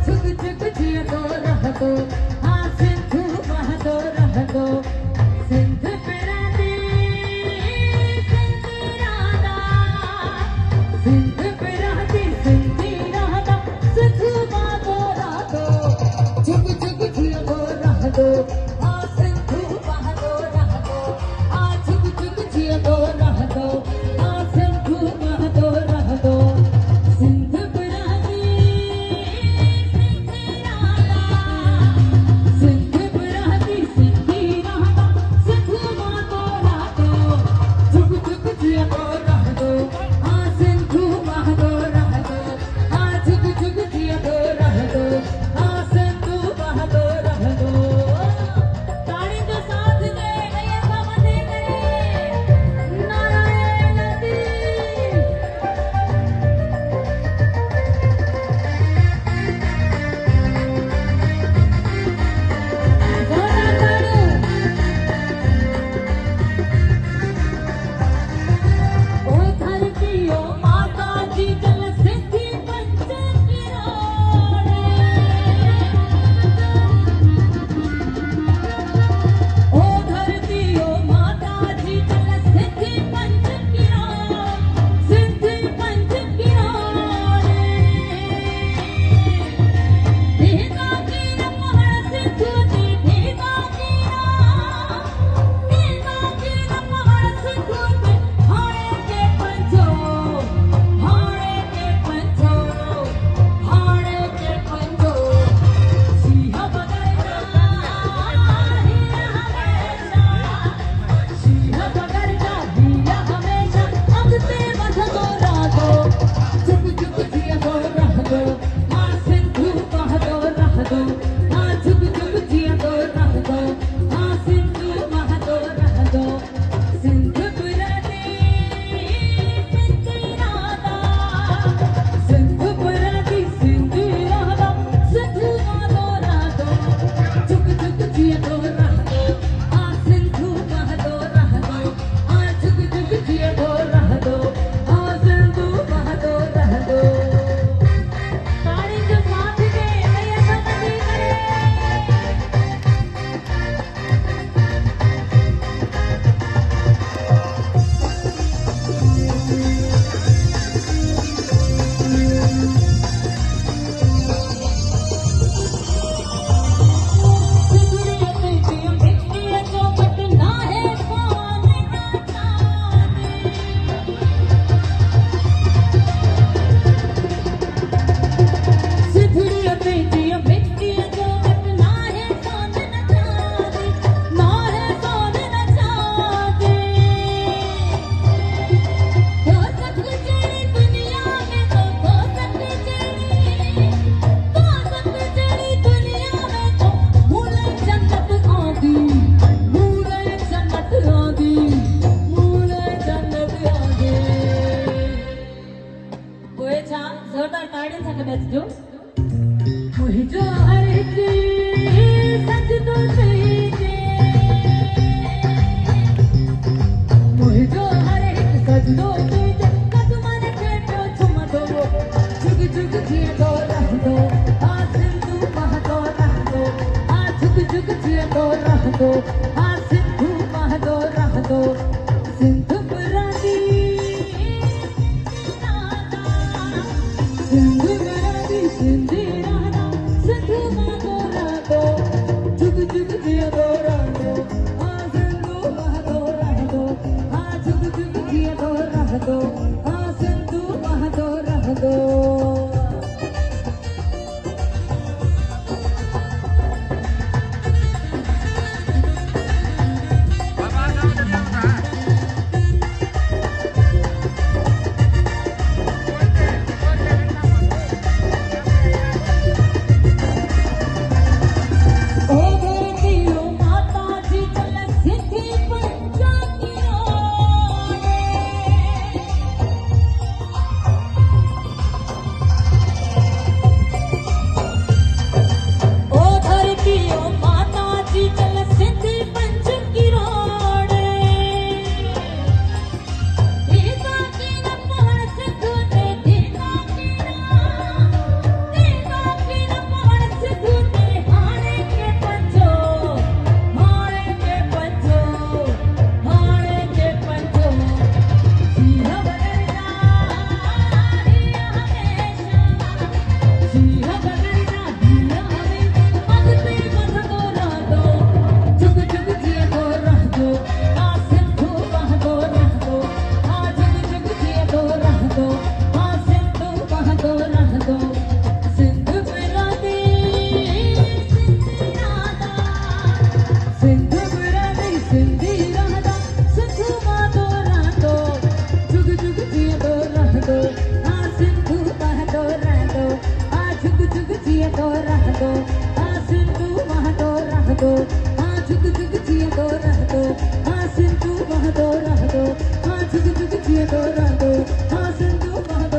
झुक झुक जिया तो रह दो हाँ सिंधु बह दो रह दो सिंध बिरादी सिंधी राधा सिंध बिरादी सिंधी राधा सिंधु बह दो रह दो झुक झुक जिया तो रह दो हाँ सिंधु बह दो रह दो हाँ झुक झुक जिया तो रह दो हाँ सिंधु बह दो रह दो सिंध बिरादी सिंधी राधा सिंध बिरादी सिंधी राधा सिंधु बह दो रह दो झुक झुक जिया तो रह दो हाँ सिंधु बह दो रह दो हाँ झुक झुक जिया तो रह दो हाँ सिंधु बह दो रह दो ताड़ी जो साथ दे ऐसा मजे करे नारायण नदी ओ धरती ओ माता जी जल सिद्धि पंच किराने ओ धरती ओ माता जी जल सिद्धि पंच किराने सिद्धि पंच किराने देगा की नमः सिद्धू जी देगा की नमः सिद्धू जी हाणे के पंचो सिंह बगैर हीरा हमेशा अब से बध दो राधो चुप चुप जिया दो रह दो हाँ सिंधु बह दो रह दो हाँ झुक झुक जिया दो रह दो हाँ सिंधु बह दो रह दो सिंध बिरादी सिंधी राधा सिंध बिरादी सिंधी राधा सिंधु बह दो रह दो झुक झुक जिया दो रह दो हाँ सिंधु बह दो रह दो हाँ झुक झुक जिया दो रह दो हाँ सिंधु बह दो रह दो ताड़ी जो साथ दे ऐसा मजे करे सिधड़िया बेटिया बेटिया जो बटना है सोन न चांदी ना है सोन न चांदी तो सक जेड़ी दुनिया में तो सक जेड़ी दुनिया में तो मूले जन्नत आंदी मूले जन्नत आंदी मूले जन्नत आंदी ओए छा जोरदार ताड़ियुनि सां गॾु अचिजो मुझो हर सजदो तुझे मुझो हर सजदो तुझे कदमन के तो छुम दो झुक झुक जिया दो रह दो हाँ सिंधु बह दो रह दो हाँ झुक झुक जिया दो रह दो हाँ सिंधु बह दो रह दो सिंधु बिरादी सिंधु बिरादी सिंधी राधा सिंधु बह दो रह दो झुक झुक जिया दो रह दो हाँ सिंधु बह दो रह दो हाँ झुक झुक जिया दो रह दो हाँ सिंधु बह दो रह दो जिए तो रह दो, हाँ सिंधु महतो रह दो, हाँ झुक झुक जिए तो रह दो, हाँ सिंधु महतो रह दो, हाँ झुक झुक जिए तो रह दो, हाँ सिंधु महतो